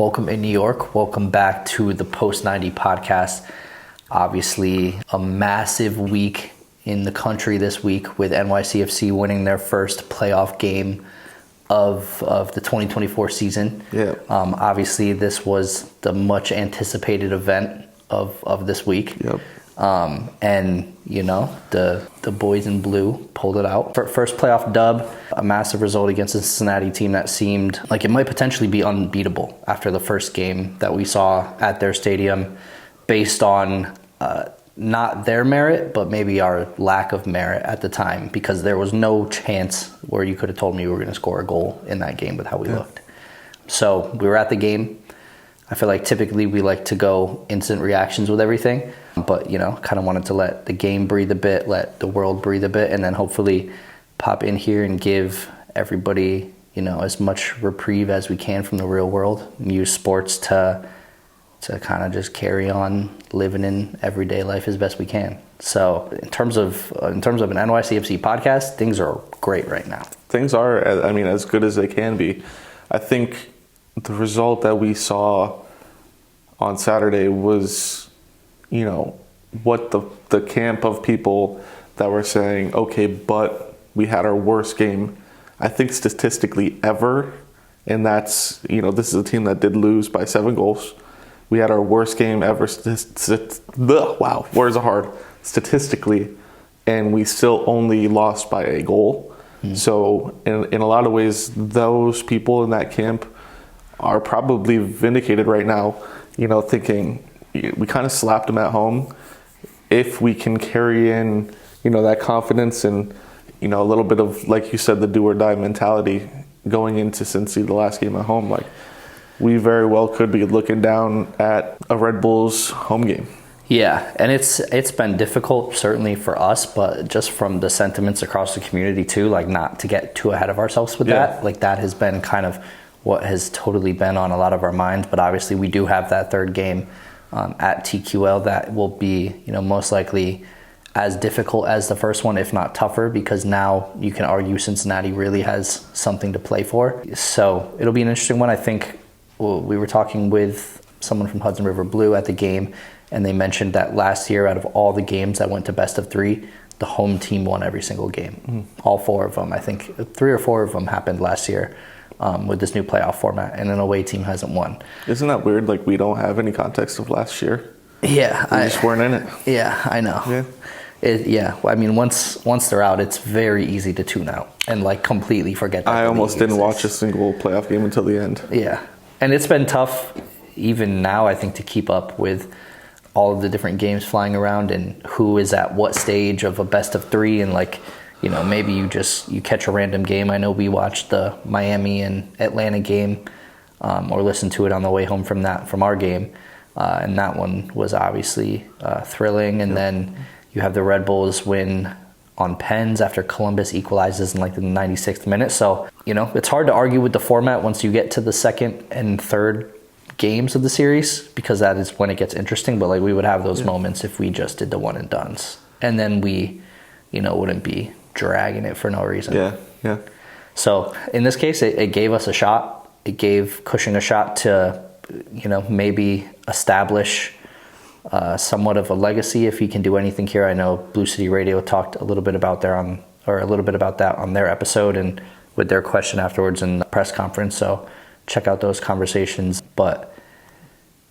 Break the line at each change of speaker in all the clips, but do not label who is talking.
welcome in New York. Welcome back to the Post 90 podcast. Obviously, a massive week in the country this week with NYCFC winning their first playoff game of the 2024 season.
Yeah.
Obviously, this was the much anticipated event of this week.
Yep.
And, you know, the boys in blue pulled it out. First playoff dub, a massive result against a Cincinnati team that seemed like it might potentially be unbeatable after the first game that we saw at their stadium based on not their merit, but maybe our lack of merit at the time, because there was no chance where you could have told me we were going to score a goal in that game with how we looked. So we were at the game. I feel like typically we like to go instant reactions with everything, but, you know, kind of wanted to let the game breathe a bit, let the world breathe a bit, and then hopefully pop in here and give everybody, you know, as much reprieve as we can from the real world and use sports to kind of just carry on living in everyday life as best we can. So in terms of an NYCFC podcast, things are great right now.
Things are, I mean, as good as they can be. I think the result that we saw on Saturday was, you know, what the camp of people that were saying, okay, but we had our worst game, I think statistically ever. And that's, you know, this is a team that did lose by 7 goals. We had our worst game ever. Wow, words are hard. Statistically, and we still only lost by a goal. So in a lot of ways, those people in that camp are probably vindicated right now, you know, thinking we kind of slapped them at home. If we can carry in, you know, that confidence and, you know, a little bit of, like you said, the do or die mentality going into Cincy, the last game at home, like we very well could be looking down at a Red Bulls home game.
Yeah, and it's been difficult, certainly for us, but just from the sentiments across the community too, like not to get too ahead of ourselves with that. Like that has been kind of what has totally been on a lot of our minds. But obviously we do have that third game at TQL that will be, you know, most likely as difficult as the first one, if not tougher, because now you can argue Cincinnati really has something to play for. So it'll be an interesting one. I think we were talking with someone from Hudson River Blue at the game, and they mentioned that last year, out of all the games that went to best of 3, the home team won every single game. All 4 of them. I think 3 or 4 of them happened last year with this new playoff format, and an away team hasn't won.
Isn't that weird? Like, we don't have any context of last year.
Yeah.
We just weren't in it.
Yeah, I know. Yeah. I mean, once they're out, it's very easy to tune out and, like, completely forget that.
I almost didn't watch a single playoff game until the end.
Yeah. And it's been tough, even now, I think, to keep up with all of the different games flying around and who is at what stage of a best of 3. And, like, you know, maybe you catch a random game. I know we watched the Miami and Atlanta game or listened to it on the way home from our game. And that one was obviously thrilling. And then you have the Red Bulls win on pens after Columbus equalizes in like the 96th minute. So, you know, it's hard to argue with the format once you get to the second and third games of the series, because that is when it gets interesting. But like, we would have those moments if we just did the one and dones, and then we, you know, wouldn't be dragging it for no reason.
Yeah.
So in this case, it gave us a shot. It gave Cushing a shot to, you know, maybe establish somewhat of a legacy if he can do anything here. I know Blue City Radio talked a little bit about that on their episode and with their question afterwards in the press conference. So check out those conversations. But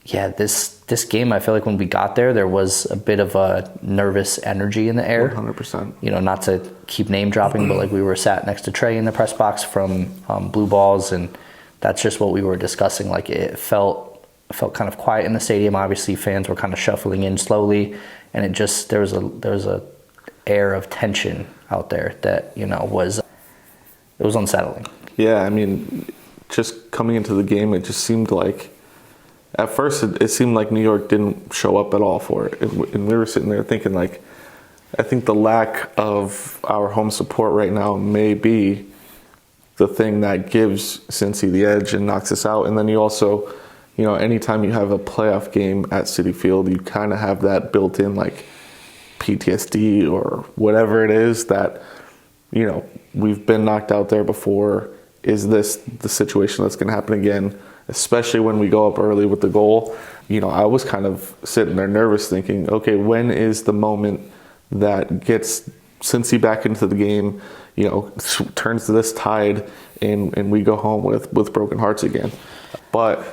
yeah, this game, I feel like when we got there was a bit of a nervous energy in the air.
100%.
You know, not to keep name dropping, but like we were sat next to Trey in the press box from Blue Balls, and that's just what we were discussing. Like, it felt kind of quiet in the stadium. Obviously, fans were kind of shuffling in slowly, and it just there was a air of tension out there that, you know, was unsettling.
Yeah, I mean, just coming into the game, it just seemed like, at first, it seemed like New York didn't show up at all for it. And we were sitting there thinking, like, I think the lack of our home support right now may be the thing that gives Cincy the edge and knocks us out. And then you also, you know, anytime you have a playoff game at Citi Field, you kind of have that built-in, like, PTSD or whatever it is that, you know, we've been knocked out there before. Is this the situation that's going to happen again? especially when we go up early with the goal. I was kind of sitting there nervous thinking, okay, when is the moment that gets Cincy back into the game, turns this tide and we go home with broken hearts again. But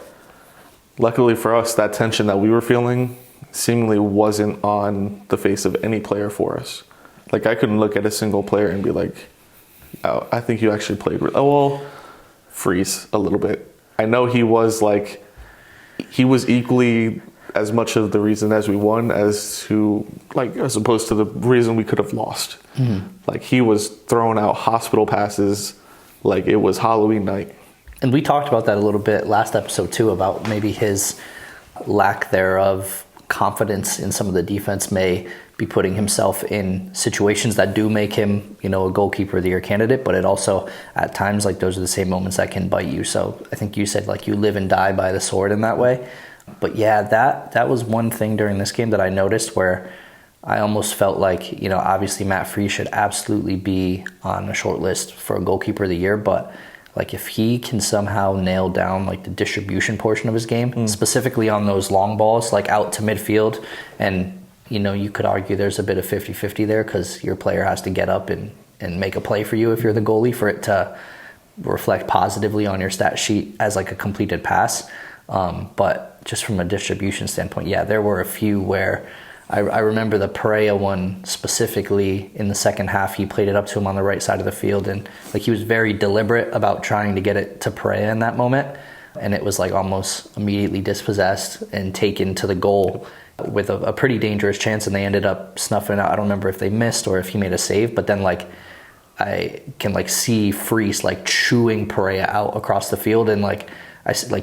luckily for us, that tension that we were feeling seemingly wasn't on the face of any player for us. Like, I couldn't look at a single player and be like, oh, I think you actually played freeze a little bit. I know he was equally as much of the reason as we won as opposed to the reason we could have lost. Mm-hmm. Like, he was throwing out hospital passes like it was Halloween night.
And we talked about that a little bit last episode too, about maybe his lack thereof confidence in some of the defense may be putting himself in situations that do make him, a goalkeeper of the year candidate, but it also at times, those are the same moments that can bite you. So I think you said you live and die by the sword in that way. But yeah, that was one thing during this game that I noticed where I almost felt like, obviously Matt Freese should absolutely be on a short list for a goalkeeper of the year, but if he can somehow nail down the distribution portion of his game, specifically on those long balls, out to midfield, and you could argue there's a bit of 50-50 there because your player has to get up and make a play for you if you're the goalie for it to reflect positively on your stat sheet as a completed pass. But just from a distribution standpoint, yeah, there were a few where I remember the Pereira one specifically in the second half. He played it up to him on the right side of the field, and he was very deliberate about trying to get it to Pereira in that moment, and it was almost immediately dispossessed and taken to the goal with a pretty dangerous chance, and they ended up snuffing it out. I don't remember if they missed or if he made a save, but then I can see Freese chewing Pereira out across the field, and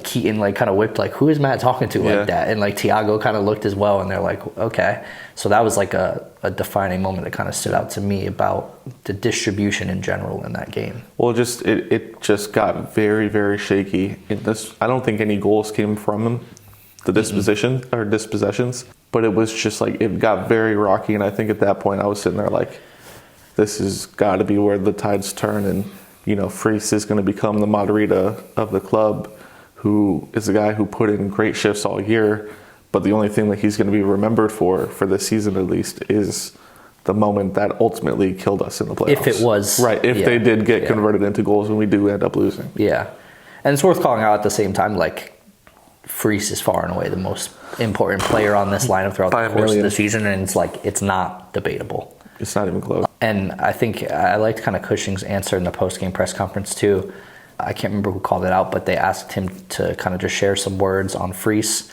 Keaton kind of whipped who is Matt talking to like that, and Thiago kind of looked as well, and they're okay. So that was a defining moment that kind of stood out to me about the distribution in general in that game. Well,
it just got very, very shaky in this. I don't think any goals came from him, the dispossessions, but it was just it got very rocky, and I think at that point I was sitting there this has got to be where the tides turn, and Freese is going to become the Madarita of the club, who is a guy who put in great shifts all year, but the only thing that he's going to be remembered for this season at least is the moment that ultimately killed us in the playoffs.
If it was.
Right, if they did get converted into goals and we do end up losing.
Yeah. And it's worth calling out at the same time, Freese is far and away the most important player on this lineup throughout the course of the season, and it's not debatable.
It's not even close.
And I think I liked kind of Cushing's answer in the post-game press conference too. I can't remember who called it out, but they asked him to kind of just share some words on Freese,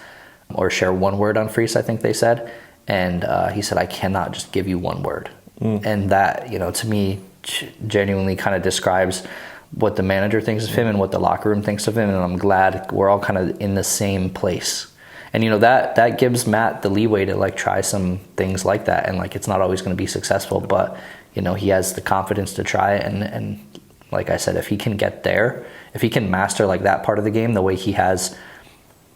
or share one word on Freese, I think they said. And he said, I cannot just give you one word. And that, to me, genuinely kind of describes what the manager thinks of him and what the locker room thinks of him. And I'm glad we're all kind of in the same place. And, that gives Matt the leeway to try some things like that. And it's not always going to be successful, but, he has the confidence to try it. And like I said, if he can get there, if he can master that part of the game the way he has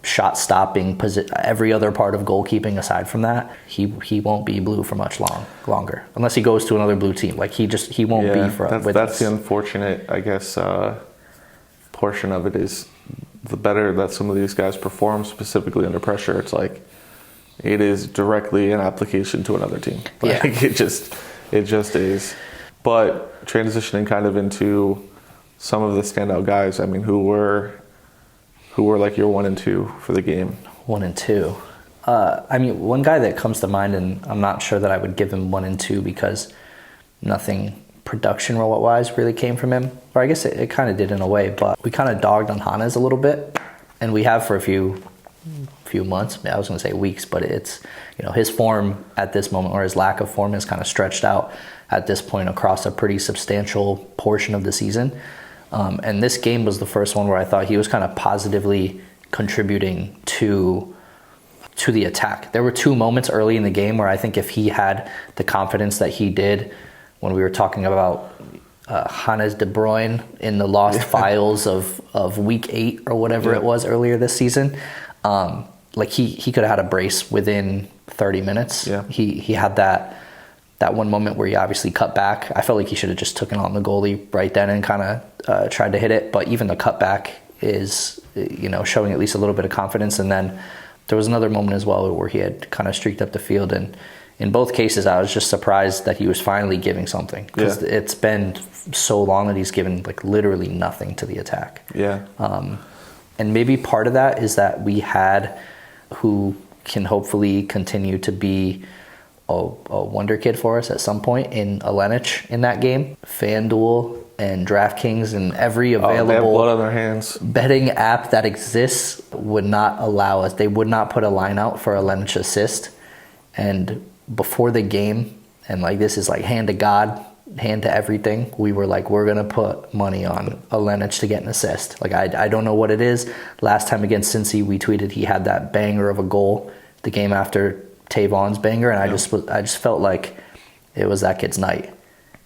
shot stopping, every other part of goalkeeping aside from that, he won't be blue for much longer unless he goes to another blue team. He won't be for
that's the unfortunate, I guess, portion of it is the better that some of these guys perform, specifically under pressure. It's it is directly an application to another team. It just is. But transitioning kind of into some of the standout guys, I mean, who were your 1 and 2 for the game?
1 and 2. One guy that comes to mind, and I'm not sure that I would give him 1 and 2 because nothing production wise really came from him. Or I guess it kind of did in a way, but we kind of dogged on Hannes a little bit, and we have for a few months. I was going to say weeks, but it's his form at this moment, or his lack of form, is kind of stretched out at this point across a pretty substantial portion of the season. And this game was the first one where I thought he was kind of positively contributing to the attack. There were 2 moments early in the game where I think if he had the confidence that he did when we were talking about Hannes De Bruyne in the lost files of week 8 or whatever it was earlier this season, he could have had a brace within 30 minutes. Yeah. He had that one moment where he obviously cut back. I felt like he should have just taken on the goalie right then and kind of tried to hit it. But even the cutback, is, showing at least a little bit of confidence. And then there was another moment as well where he had kind of streaked up the field. And in both cases, I was just surprised that he was finally giving something, because it's been so long that he's given like literally nothing to the attack.
Yeah.
And maybe part of that is that we had who can hopefully continue to be a wonder kid for us at some point in Alenic in that game. FanDuel and DraftKings and every available
they have blood on their hands.
Betting app that exists would not allow us. They would not put a line out for Alenic assist. And before the game, and like this is like hand to God, hand to everything, we were like, we're going to put money on Alenic to get an assist. Like, I don't know what it is. Last time against Cincy, we tweeted he had that banger of a goal the game after Tavon's banger, and I just felt like it was that kid's night.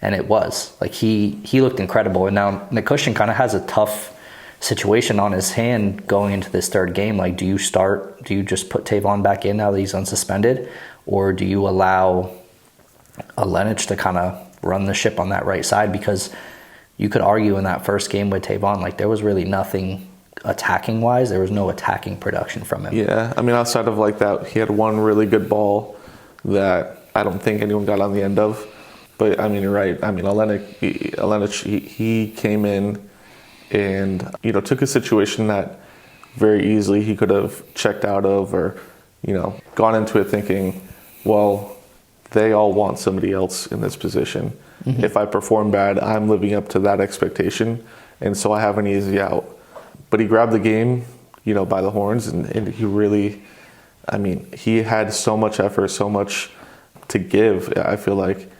And it was. Like, he looked incredible. And now McCushion kind of has a tough situation on his hand going into this third game. Like, do you just put Tavon back in now that he's unsuspended? Or do you allow Alenic to kind of run the ship on that right side? Because you could argue in that first game with Tavon, like, there was really nothing attacking wise. There was no attacking production from him.
Yeah, I mean, outside of like that, he had one really good ball that I don't think anyone got on the end of. But I mean, you're right. I mean, Alenic, he came in and, took a situation that very easily he could have checked out of, or, gone into it thinking, well, they all want somebody else in this position. Mm-hmm. If I perform bad, I'm living up to that expectation, and so I have an easy out. But he grabbed the game, by the horns, and he really, I mean, he had so much effort, so much to give, I feel like.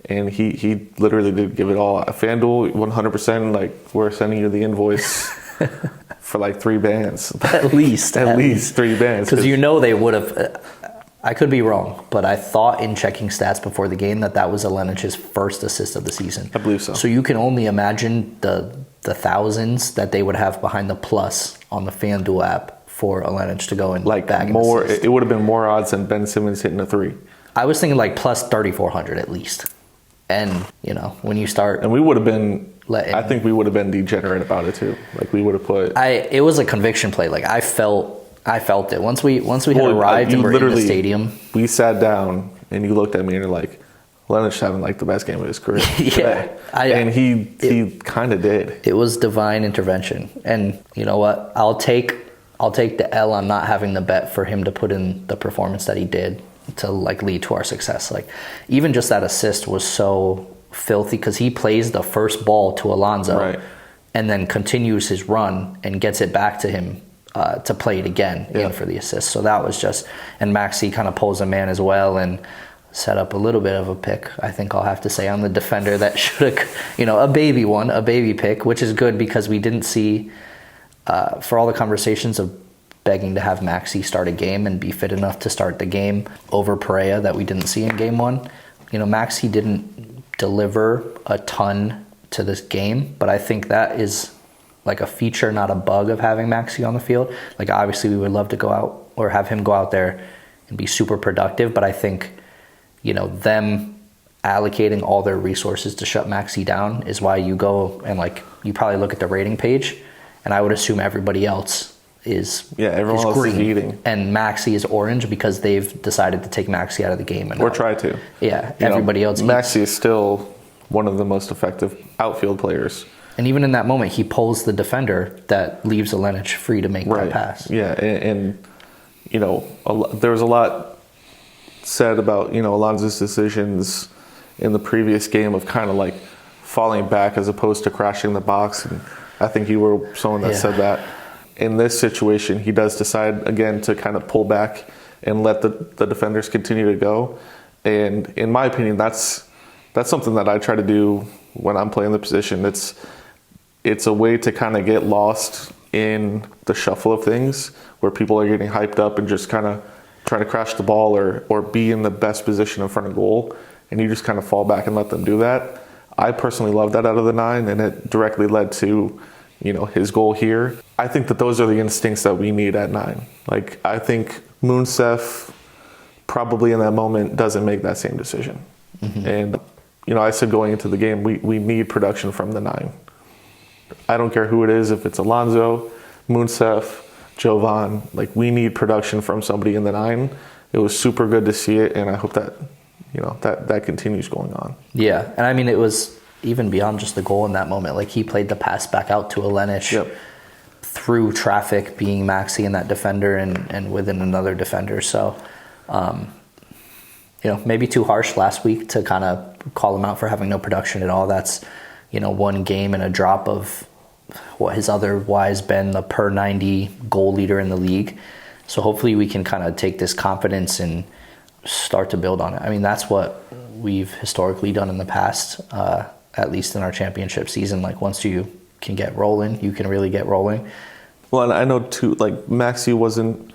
And he literally did give it all. FanDuel, 100%, like, we're sending you the invoice for like 3 bands.
At least
3 bands.
Because they would have, I could be wrong, but I thought in checking stats before the game that was Alenic's first assist of the season.
I believe so.
So you can only imagine the thousands that they would have behind the plus on the FanDuel app for Alenic to go and
like
bag
more.
an assist.
It would have been more odds than Ben Simmons hitting a 3.
I was thinking like plus 3,400 at least. And, when you start...
And we would have been... I think we would have been degenerate about it too. Like, we would have put...
It was a conviction play. Like, I felt it. Once we had arrived and were in the stadium...
We sat down and you looked at me and you're like, Lennox having like the best game of his career.
Yeah.
And he kind of did.
It was divine intervention. And you know what? I'll take the L on not having the bet for him to put in the performance that he did to like lead to our success. Like, even just that assist was so filthy, because he plays the first ball to Alonso,
right,
and then continues his run and gets it back to him to play it again in for the assist. So that was just, and Maxi kind of pulls a man as well and set up a little bit of a pick, I think I'll have to say, on the defender that should have, a baby pick, which is good, because we didn't see, for all the conversations of begging to have Maxi start a game and be fit enough to start the game over Pereira that we didn't see in game 1. Maxi didn't deliver a ton to this game, but I think that is like a feature, not a bug, of having Maxi on the field. Like, obviously we would love to go out or have him go out there and be super productive, but I think, them allocating all their resources to shut Maxi down is why you go and like, you probably look at the rating page, and I would assume everybody else
everyone else
green,
is eating,
and Maxi is orange because they've decided to take Maxi out of the game or
try to.
Everybody else.
Maxi is still one of the most effective outfield players.
And even in that moment, he pulls the defender that leaves Alenic free to make that pass.
Yeah, and there was a lot said about Alonso's decisions in the previous game of kind of like falling back as opposed to crashing the box, and I think you were someone that said that. In this situation, he does decide again to kind of pull back and let the defenders continue to go. And in my opinion, that's something that I try to do when I'm playing the position. It's a way to kind of get lost in the shuffle of things, where people are getting hyped up and just kind of trying to crash the ball or be in the best position in front of goal, and you just kind of fall back and let them do that. I personally love that out of the 9, and it directly led to his goal here. I think that those are the instincts that we need at 9. Like, I think Mounsef probably in that moment doesn't make that same decision. Mm-hmm. And, I said going into the game, we need production from the 9. I don't care who it is, if it's Alonso, Munsef, Jovan. Like, we need production from somebody in the 9. It was super good to see it, and I hope that, that continues going on.
Yeah, and I mean, it was even beyond just the goal in that moment. Like, he played the pass back out to Alenic through traffic, being Maxi and that defender and within another defender. So, maybe too harsh last week to kind of call him out for having no production at all. That's, one game and a drop of what has otherwise been the per 90 goal leader in the league. So hopefully we can kind of take this confidence and start to build on it. I mean, that's what we've historically done in the past, at least in our championship season. Like, once you can get rolling, you can really get rolling.
Well, and I know too, like, Maxi wasn't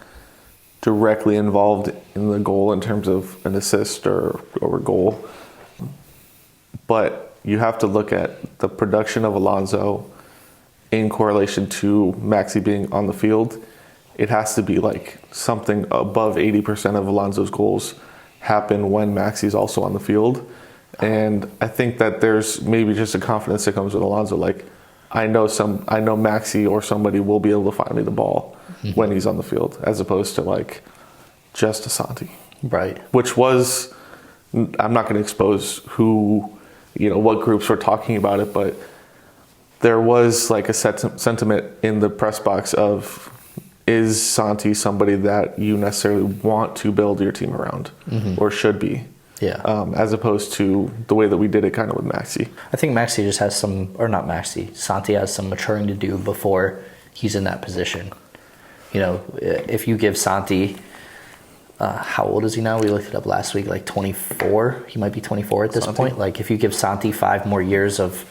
directly involved in the goal in terms of an assist or a goal, but you have to look at the production of Alonso in correlation to Maxi being on the field. It has to be like something above 80% of Alonso's goals happen when Maxi's also on the field. And I think that there's maybe just a confidence that comes with Alonso. Like, I know Maxi or somebody will be able to find me the ball when he's on the field, as opposed to like just Asante.
Right.
Which was, I'm not going to expose who, what groups were talking about it, but there was like a sentiment in the press box of, is Santi somebody that you necessarily want to build your team around or should be?
Yeah.
As opposed to the way that we did it kind of with Maxi.
I think Maxi just has Santi has some maturing to do before he's in that position. If you give Santi, how old is he now? We looked it up last week, like 24. He might be 24 at this point. Like, if you give Santi 5 more years of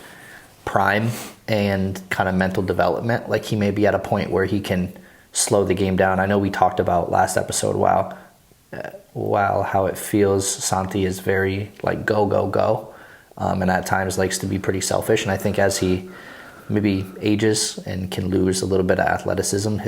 prime and kind of mental development, like, he may be at a point where he can slow the game down. I know we talked about last episode, how it feels Santi is very like go, and at times likes to be pretty selfish. And I think as he maybe ages and can lose a little bit of athleticism,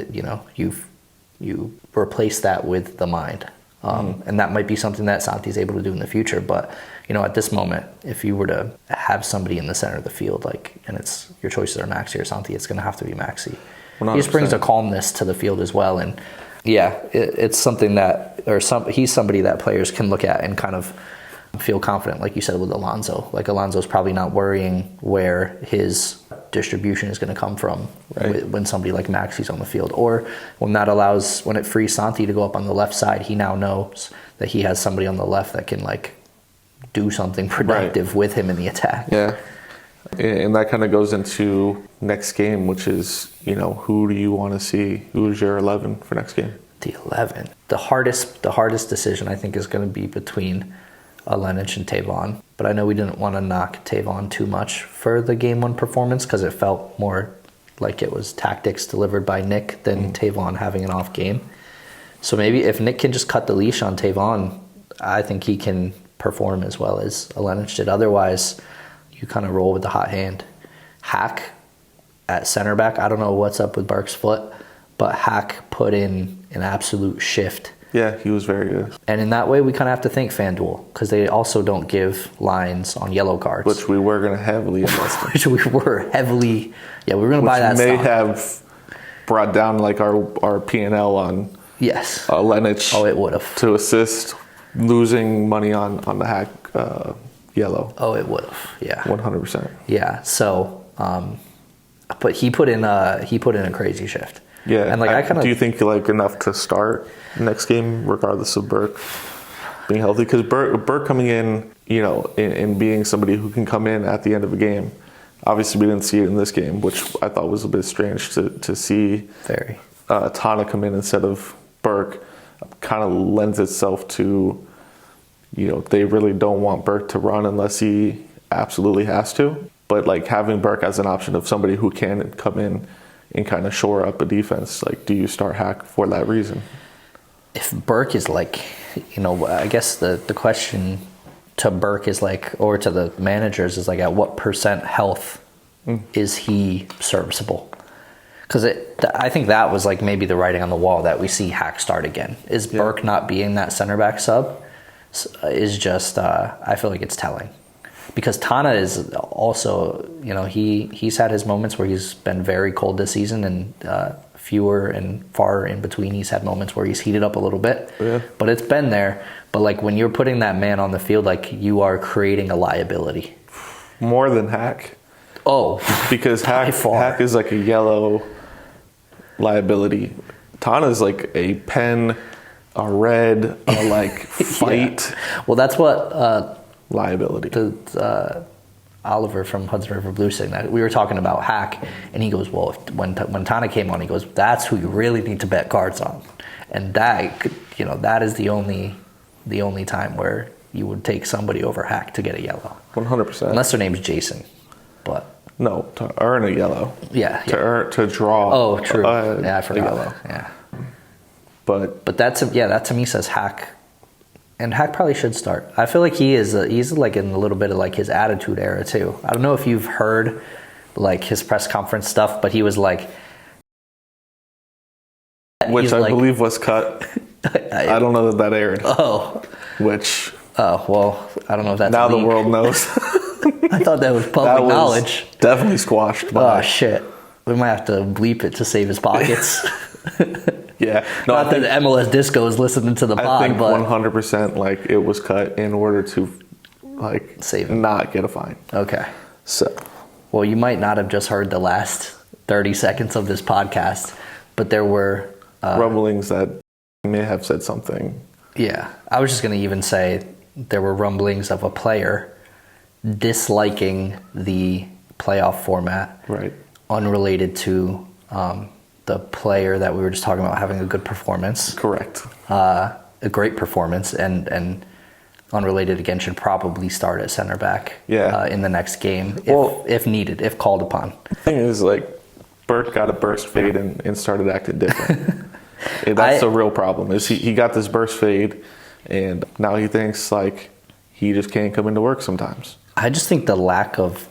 you replace that with the mind. And that might be something that Santi's able to do in the future. But, at this moment, if you were to have somebody in the center of the field, and it's your choices are Maxi or Santi, it's going to have to be Maxi. 100%. He just brings a calmness to the field as well. And yeah, it's something that, he's somebody that players can look at and kind of feel confident, like you said, with Alonso. Like, Alonso's probably not worrying where his distribution is going to come from when somebody like Maxi's on the field. Or when it frees Santi to go up on the left side, he now knows that he has somebody on the left that can like do something productive with him in the attack.
Yeah. And that kind of goes into next game, which is, who do you want to see? Who's your 11 for next game?
The 11. The hardest decision, I think, is going to be between Alenic and Tavon. But I know we didn't want to knock Tavon too much for the Game 1 performance because it felt more like it was tactics delivered by Nick than Tavon having an off game. So maybe if Nick can just cut the leash on Tavon, I think he can perform as well as Alenic did. Otherwise, you kind of roll with the hot hand. Hack at center back, I don't know what's up with Burke's foot, but Hack put in an absolute shift.
Yeah, he was very good.
And in that way, we kind of have to thank FanDuel because they also don't give lines on yellow cards.
Which we were going to heavily invest in.
Which we were heavily, we were going to buy that
stock. Which may have brought down like our P&L on Alenic.
Oh, it would have.
To assist losing money on the Hack yellow.
Oh, it would have. Yeah.
100%.
Yeah. So, but he put in a crazy shift.
Yeah.
And like
do you think like enough to start next game, regardless of Burke being healthy? Because Burke coming in, and being somebody who can come in at the end of a game. Obviously, we didn't see it in this game, which I thought was a bit strange to see.
Very.
Tana come in instead of Burke. Kind of lends itself to, they really don't want Burke to run unless he absolutely has to. But like having Burke as an option of somebody who can come in and kind of shore up a defense, like, do you start Hack for that reason?
If Burke is like, I guess the question to Burke is like, or to the managers is like, at what % health is he serviceable? Because I think that was like maybe the writing on the wall that we see Hack start again. Is Burke not being that center back sub is just, I feel like it's telling. Because Tana is also, he's had his moments where he's been very cold this season and fewer and far in between. He's had moments where he's heated up a little bit, but it's been there. But like when you're putting that man on the field, like you are creating a liability.
More than Hack.
Oh,
because Hack is like a yellow liability. Tana's like a pen, a red, a like fight.
Yeah. Well, that's what
liability.
Oliver from Hudson River Blues saying that. We were talking about Hack, and he goes, well, when Tana came on, he goes, that's who you really need to bet cards on. And that, you know, that is the only time where you would take somebody over Hack to get a yellow.
100%.
Unless their name's Jason. But
no, to earn a yellow.
Yeah.
To draw.
Oh, true. Yeah, I forgot.
Yellow.
Yeah.
But
that to me says Hack. And Hack probably should start. I feel like he's like in a little bit of like his attitude era too. I don't know if you've heard like his press conference stuff, but he was like,
which I believe was cut. I don't know that aired.
Oh, well, I don't know if that's
now the world knows.
I thought that was public knowledge.
Definitely squashed.
Oh shit, we might have to bleep it to save his pockets.
Yeah,
no, not that MLS Disco is listening to the pod,
I think
but
100% like it was cut in order to like
save it,
not get a fine.
Okay,
so
well, you might not have just heard the last 30 seconds of this podcast, but there were
rumblings that may have said something.
Yeah, I was just going to even say there were rumblings of a player disliking the playoff format,
right?
Unrelated to the player that we were just talking about having a good performance.
Correct.
A great performance, and unrelated again should probably start at center back.
Yeah.
In the next game, if needed, if called upon.
The thing is, like, Burke got a burst fade and started acting different. That's the real problem. Is he got this burst fade, and now he thinks like he just can't come into work sometimes.
I just think the lack of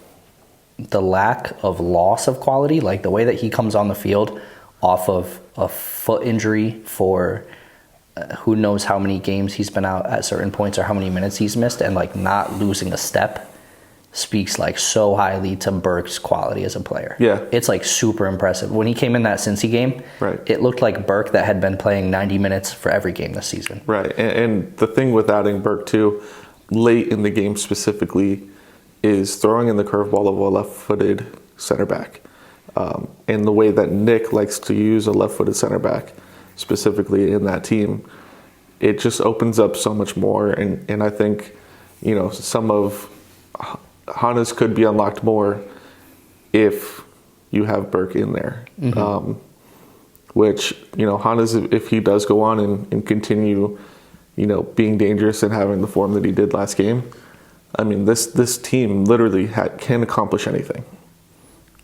loss of quality, like the way that he comes on the field off of a foot injury for who knows how many games he's been out at certain points or how many minutes he's missed, and like not losing a step speaks like so highly to Burke's quality as a player.
Yeah.
It's like super impressive. When he came in that Cincy game,
right,
it looked like Burke that had been playing 90 minutes for every game this season.
Right. And the thing with adding Burke too, late in the game specifically, is throwing in the curveball of a left-footed center back. And the way that Nick likes to use a left-footed center back, specifically in that team, it just opens up so much more. And I think, you know, some of Hannes could be unlocked more if you have Burke in there. Mm-hmm. Which, you know, Hannes, if he does go on and continue, you know, being dangerous and having the form that he did last game, I mean, this team literally can accomplish anything.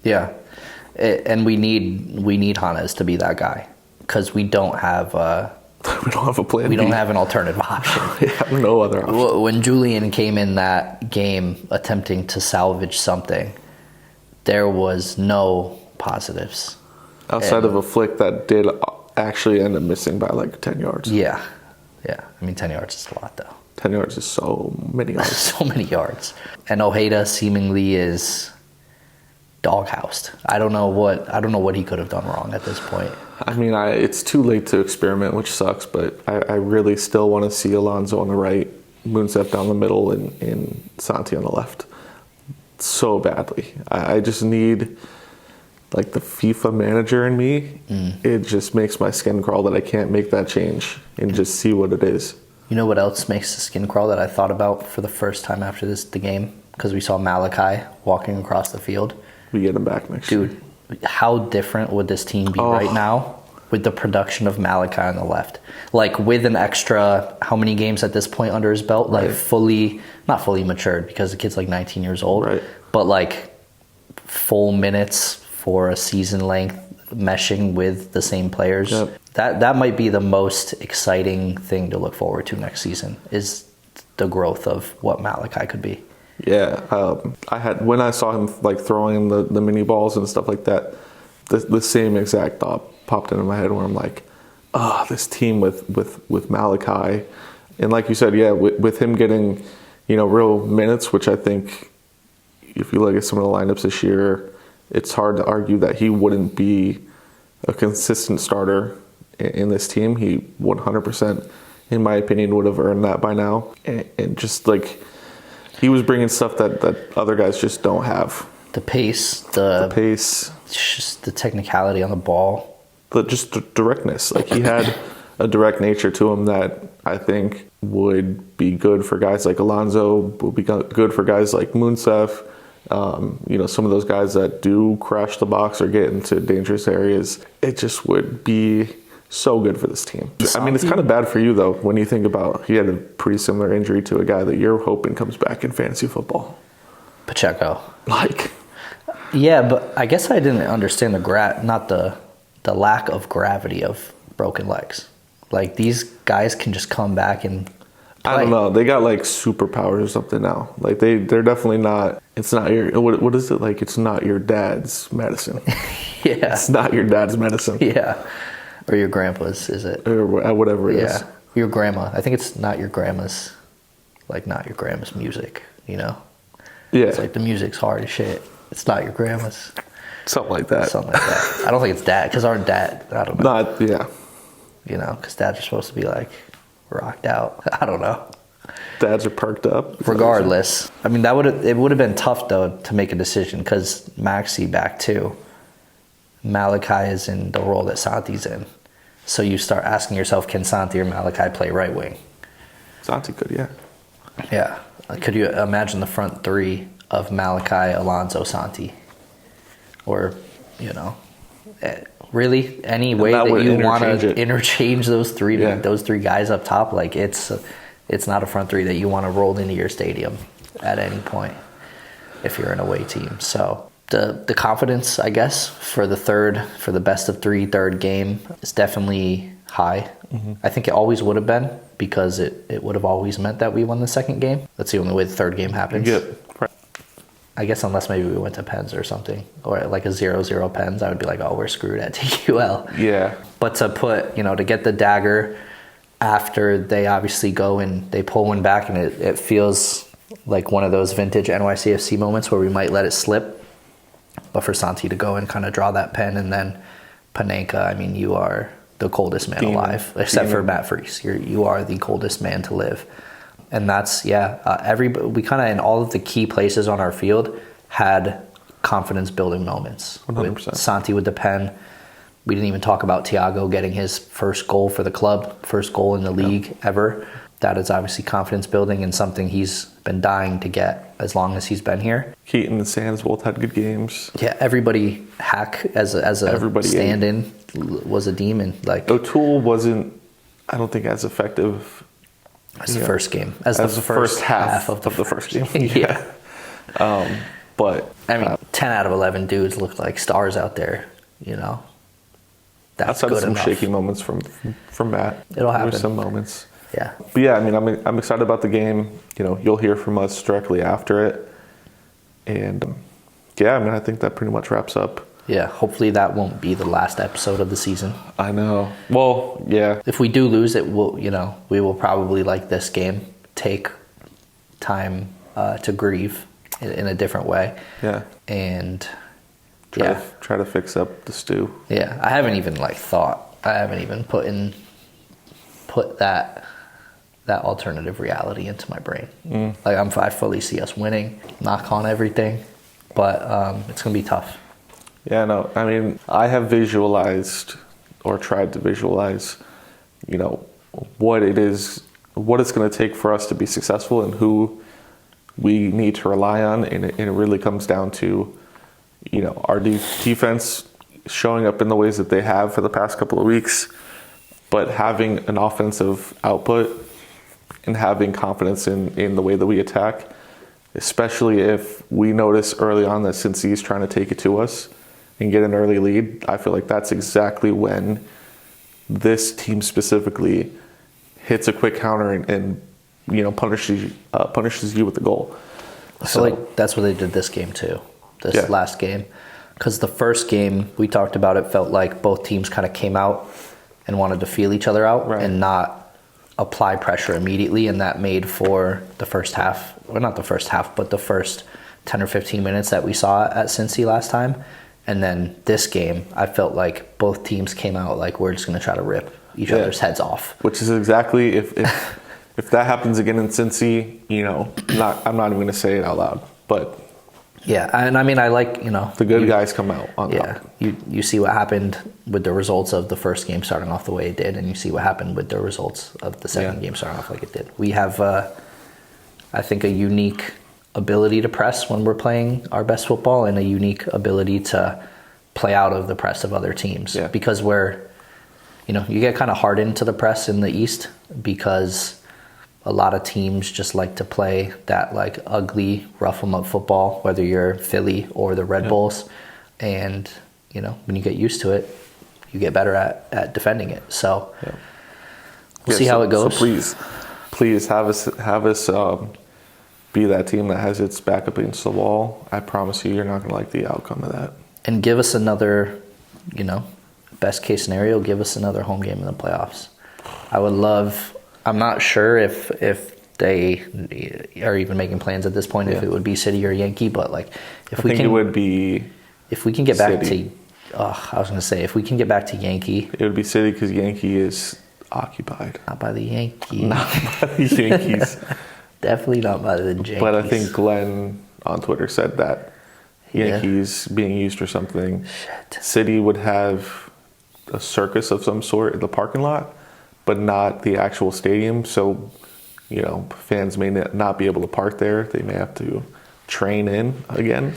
Yeah.
And we need Hannes to be that guy, because we don't have a
plan.
We don't have an alternative option.
We have no other option.
When Julian came in that game attempting to salvage something, there was no positives.
Outside of a flick that did actually end up missing by like 10 yards.
Yeah. I mean, 10 yards is a lot, though.
10 yards is so many yards.
So many yards. And Ojeda seemingly is doghoused. I don't know what he could have done wrong at this point.
I mean, it's too late to experiment, which sucks, but I really still want to see Alonso on the right, Moonsef down the middle, and Cincy on the left so badly. I just need, like, the FIFA manager in me. It just makes my skin crawl that I can't make that change and just see what it is.
You know what else makes the skin crawl that I thought about for the first time after the game? Because we saw Malachi walking across the field.
We get him back next year.
Dude, how different would this team be right now with the production of Malachi on the left? Like, with an extra, how many games at this point under his belt? Like, not fully matured, because the kid's like 19 years old.
Right.
But like, full minutes for a season length, meshing with the same players.
Yep.
That might be the most exciting thing to look forward to next season, is the growth of what Malachi could be.
Yeah, when I saw him like throwing the mini balls and stuff like that, the same exact thought popped into my head where I'm like, this team with Malachi, and like you said, yeah, with him getting, you know, real minutes, which I think if you look at some of the lineups this year, it's hard to argue that he wouldn't be a consistent starter in this team, he 100%, in my opinion, would have earned that by now. And just like, he was bringing stuff that other guys just don't have.
The pace, just the technicality on the ball,
just the directness. Like, he had a direct nature to him that I think would be good for guys like Alonso, would be good for guys like Munsef. Some of those guys that do crash the box or get into dangerous areas. It just would be so good for this team. I mean, it's kind of bad for you, though, when you think about he had a pretty similar injury to a guy that you're hoping comes back in fantasy football.
Pacheco.
Yeah,
but I guess I didn't understand not the lack of gravity of broken legs. Like, these guys can just come back and play.
I don't know. They got like superpowers or something now. Like, they're definitely not. It's not your. What is it like? It's not your dad's medicine.
Yeah.
It's not your dad's medicine.
Yeah. Or your grandpa's, is it?
Or whatever it is.
Yeah. Your grandma. I think it's not your grandma's. Like, not your grandma's music. Yeah. It's like the music's hard as shit. It's not your grandma's.
Something like that.
I don't think it's dad, because our dad, I don't know.
Yeah.
Because dads are supposed to be like rocked out. I don't know.
Dads are perked up.
Regardless, I mean, it would have been tough though to make a decision, because Maxi back too. Malachi is in the role that Santi's in, so you start asking yourself, can Santi or Malachi play right wing?
Santi could, yeah.
Yeah, could you imagine the front three of Malachi, Alonso, Santi, or really any way that you want to interchange those three guys up top? Like, it's not a front three that you want to roll into your stadium at any point if you're an away team. So the confidence, I guess, for the best of three third game is definitely high. Mm-hmm. I think it always would have been, because it would have always meant that we won the second game. That's the only way the third game happens.
Yep.
I guess unless maybe we went to Pens or something, or like a 0-0 Pens, I would be like, oh, we're screwed at TQL.
Yeah.
But to get the dagger after they obviously go and they pull one back, and it feels like one of those vintage NYCFC moments where we might let it slip. But for Santi to go and kind of draw that pen, and then Panenka, I mean, you are the coldest man alive, except for Matt Freese. You are the coldest man to live. And that's, we kind of, in all of the key places on our field, had confidence building moments.
100%.
With Santi with the pen. We didn't even talk about Thiago getting his first goal for the club, first goal in the league ever. That is obviously confidence building, and something he's been dying to get as long as he's been here.
Keaton and Sands both had good games.
Yeah, everybody Hack as a stand-in was a demon. Like,
O'Toole wasn't, I don't think, as effective
as the first game, as the first half of the first game. Yeah.
But
I mean, 10 out of 11 dudes look like stars out there. That's good enough.
Some shaky moments from Matt.
It'll happen.
There's some moments.
Yeah.
But yeah, I mean, I'm excited about the game. You'll hear from us directly after it. And I think that pretty much wraps up.
Yeah, hopefully that won't be the last episode of the season.
I know. Well, yeah.
If we do lose it, we will probably, like this game, take time to grieve in a different way.
Yeah.
And
try to fix up the stew.
Yeah, I haven't even put that alternative reality into my brain. Like, I fully see us winning, knock on everything, but it's gonna be tough.
Yeah, no, I mean, I have visualized, or tried to visualize, what it's going to take for us to be successful, and who we need to rely on, and it really comes down to, our defense showing up in the ways that they have for the past couple of weeks, but having an offensive output and having confidence in the way that we attack, especially if we notice early on that Cincy is trying to take it to us and get an early lead. I feel like that's exactly when this team specifically hits a quick counter and punishes you with the goal.
I feel like that's what they did this game too, last game. Because the first game, we talked about, it felt like both teams kind of came out and wanted to feel each other out and not apply pressure immediately, and that made for the first half, or not the first half, but the first 10 or 15 minutes that we saw at Cincy last time. And then this game, I felt like both teams came out like we're just going to try to rip each other's heads off.
Which is exactly, if that happens again in Cincy, I'm not even going to say it out loud, but
yeah, and I mean, I like,
the good guys come out on top.
You see what happened with the results of the first game starting off the way it did, and you see what happened with the results of the second game starting off like it did. We have, I think, a unique ability to press when we're playing our best football, and a unique ability to play out of the press of other teams.
Yeah.
Because you get kind of hardened to the press in the East, because a lot of teams just like to play that like ugly rough 'em up football, whether you're Philly or the Red Bulls. And when you get used to it, you get better at defending it. So we'll see how it goes.
So please have us be that team that has its back up against the wall. I promise you're not going to like the outcome of that.
And give us another, best case scenario, give us another home game in the playoffs. I would love. I'm not sure if they are even making plans at this point, if it would be City or Yankee, but like
I think it would be.
If we can get back
City.
if we can get back to Yankee,
it would be City, because Yankee is occupied.
Not by the Yankees.
Not by the Yankees.
Definitely not by the Yankees.
But I think Glenn on Twitter said that Yankees being used for something.
Shit.
City would have a circus of some sort in the parking lot, but not the actual stadium. So, fans may not be able to park there. They may have to train in again.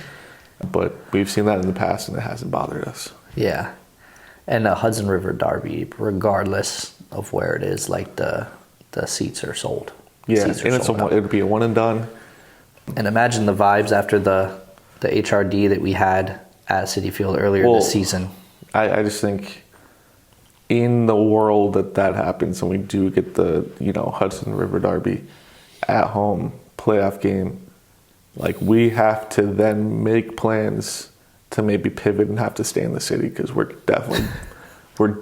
But we've seen that in the past, and it hasn't bothered us.
Yeah. And a Hudson River Derby, regardless of where it is, like the seats are sold.
Yeah, and it would be a one and done.
And imagine the vibes after the HRD that we had at Citi Field earlier this season.
I just think in the world that happens, and we do get the Hudson River Derby at home playoff game, like we have to then make plans to maybe pivot and have to stay in the city, because we're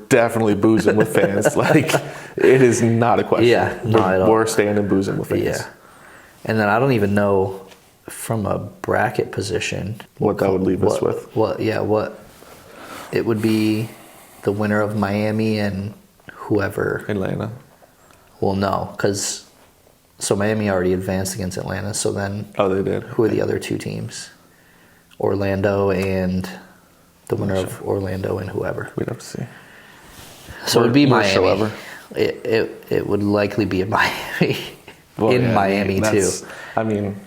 definitely boozing with fans. Like, it is not a question.
Yeah, not at all.
We're staying and boozing with fans.
Yeah. And then I don't even know from a bracket position
what that would leave us with.
What it would be, the winner of Miami and whoever.
Atlanta.
Well, no, because Miami already advanced against Atlanta. So then,
they did.
Who are the other two teams? Orlando and the winner of Orlando and whoever.
We'd have to see.
So it would be Miami. It would likely be in Miami. Miami too.
I mean,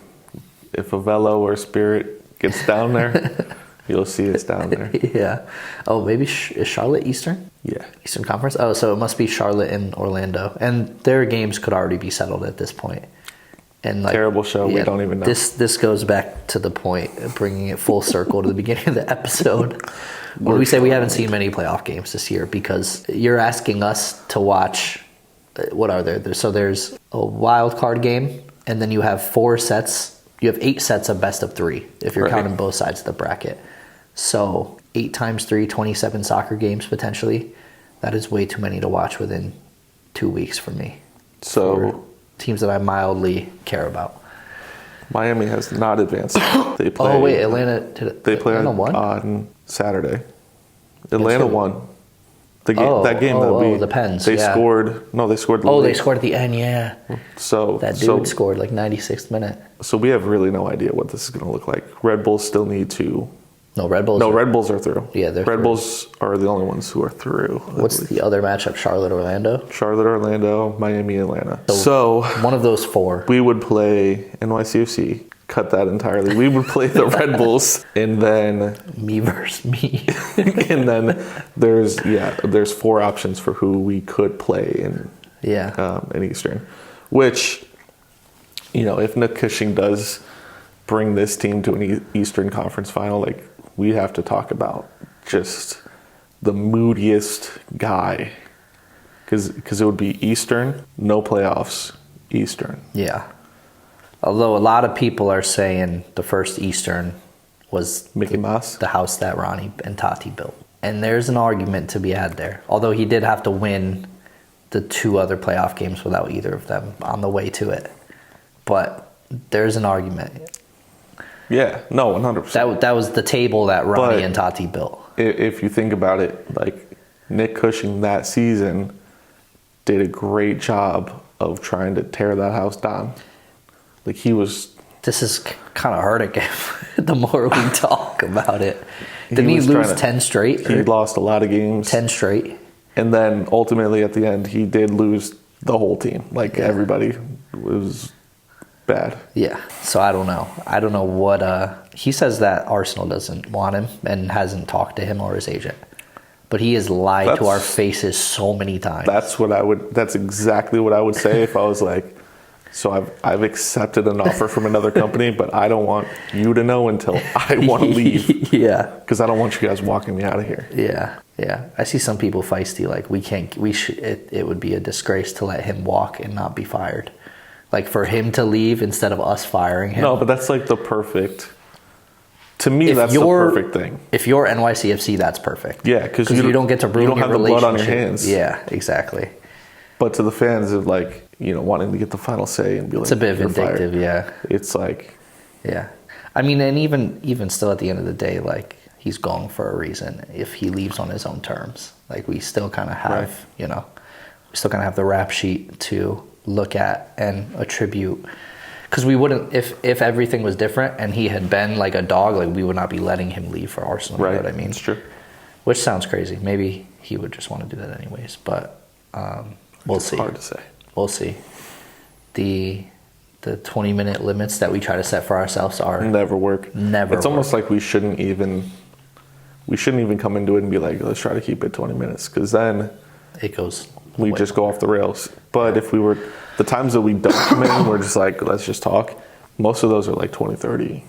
if a Velo or Spirit gets down there, you'll see it's down there.
Yeah. Oh, maybe is Charlotte Eastern?
Yeah.
Eastern Conference? Oh, so it must be Charlotte and Orlando. And their games could already be settled at this point. And
terrible show. We don't even know.
This goes back to the point, bringing it full circle to the beginning of the episode. When we say we haven't seen many playoff games this year, because you're asking us to watch. What are there? So there's a wild card game, and then you have 4 sets. You have 8 sets of best of 3 if you're counting both sides of the bracket. So 8 times 3, 27 soccer games potentially. That is way too many to watch within 2 weeks for me.
So
teams that I mildly care about.
Miami has not advanced. They play.
Atlanta.
They play on Saturday. Atlanta won. The
Pens.
They scored. No, they scored.
They scored at the end. Yeah.
So
that dude scored like 96th minute.
So we have really no idea what this is going to look like. Red Bulls still need to.
No, Red Bulls.
Red Bulls are through.
Yeah, they're
Red Bulls are the only ones who are through.
What's the other matchup? Charlotte, Orlando,
Miami, Atlanta. So
one of those 4.
We would play NYCFC. Cut that entirely. We would play the Red Bulls, and then
me versus me.
And then there's 4 options for who we could play in Eastern. Which, if Nick Cushing does bring this team to an Eastern Conference final, like, we have to talk about just the moodiest guy, because it would be Eastern, no playoffs, Eastern.
Yeah. Although a lot of people are saying the first Eastern was
Mickey Mouse,
the house that Ronnie and Tati built. And there's an argument to be had there. Although he did have to win the 2 other playoff games without either of them on the way to it. But there's an argument.
Yeah, no, 100%.
That was the table that Ronnie and Tati built.
If you think about it, like Nick Cushing that season did a great job of trying to tear that house down. Like he was.
This is kind of hard again. The more we talk about it, didn't he lose 10 straight?
He lost a lot of games.
10 straight.
And then ultimately at the end, he did lose the whole team. Like everybody was bad.
Yeah. So I don't know. I don't know what. He says that Arsenal doesn't want him and hasn't talked to him or his agent. But he has lied to our faces so many times.
That's exactly what I would say if I was like, so I've accepted an offer from another company, but I don't want you to know until I want to leave.
Yeah.
Because I don't want you guys walking me out of here.
Yeah. Yeah. I see some people feisty, like it would be a disgrace to let him walk and not be fired. Like for him to leave instead of us firing him.
No, but that's like the perfect, to me, that's the perfect thing.
If you're NYCFC, that's perfect.
Yeah. Because
you don't get to ruin your relationship. You don't have the blood on your
hands.
Yeah, exactly.
But to the fans of like, wanting to get the final say and be like,
it's a bit vindictive,
fired.
Yeah.
It's like,
yeah. I mean, and even still at the end of the day, like he's going for a reason. If he leaves on his own terms, like we still kind of have, we still kind of have the rap sheet to look at and attribute. Because we wouldn't, if everything was different and he had been like a dog, like we would not be letting him leave for Arsenal.
Right.
You know what I mean?
It's true.
Which sounds crazy. Maybe he would just want to do that anyways. But we'll see.
Hard to say.
We'll see. The 20-minute limits that we try to set for ourselves are
never work. It's almost like we shouldn't even come into it and be like, let's try to keep it 20 minutes, because then
it goes.
We just go off the rails. But if we were, the times that we don't come in, we're just like, let's just talk. Most of those are like 20, 30,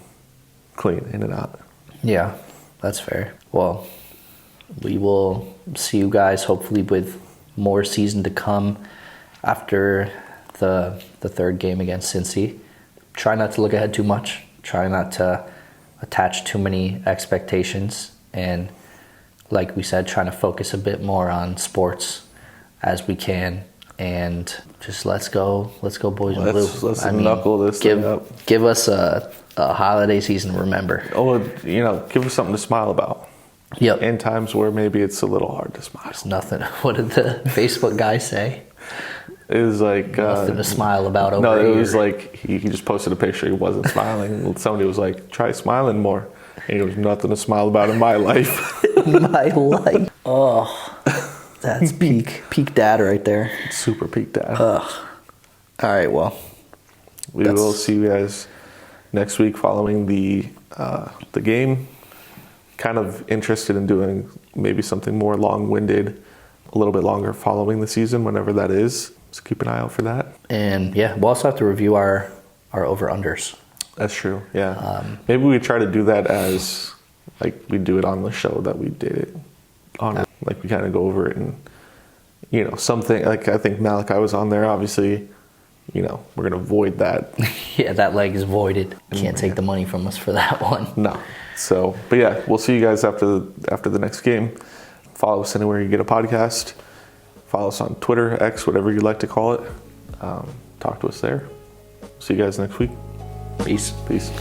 clean, in and out.
Yeah, that's fair. Well, we will see you guys hopefully with more season to come after the third game against Cincy. Try not to look ahead too much. Try not to attach too many expectations. And like we said, trying to focus a bit more on sports as we can. And just let's go boys in blue.
Let's knuckle this thing up.
Give us a holiday season to remember.
Oh, give us something to smile about.
Yep.
In times where maybe it's a little hard to smile.
There's nothing. What did the Facebook guy say?
It was like...
nothing to smile about over
No,
here.
it was like he just posted a picture. He wasn't smiling. Somebody was like, try smiling more. And he goes, nothing to smile about in my life.
My life. Oh, that's peak dad right there.
Super peak dad.
All right, well.
We will see you guys next week following the game. Kind of interested in doing maybe something more long-winded, a little bit longer following the season, whenever that is. So keep an eye out for that.
And yeah, we'll also have to review our over-unders.
That's true, yeah. Maybe we try to do that as, like, we do it on the show that we did it on. Like, we kind of go over it and, something, like, I think Malachi was on there, obviously, we're going to void that.
Yeah, that leg is voided. Can't take the money from us for that one.
No. So, but yeah, we'll see you guys after the next game. Follow us anywhere you get a podcast. Follow us on Twitter, X, whatever you like to call it. Talk to us there. See you guys next week.
Peace.
Peace.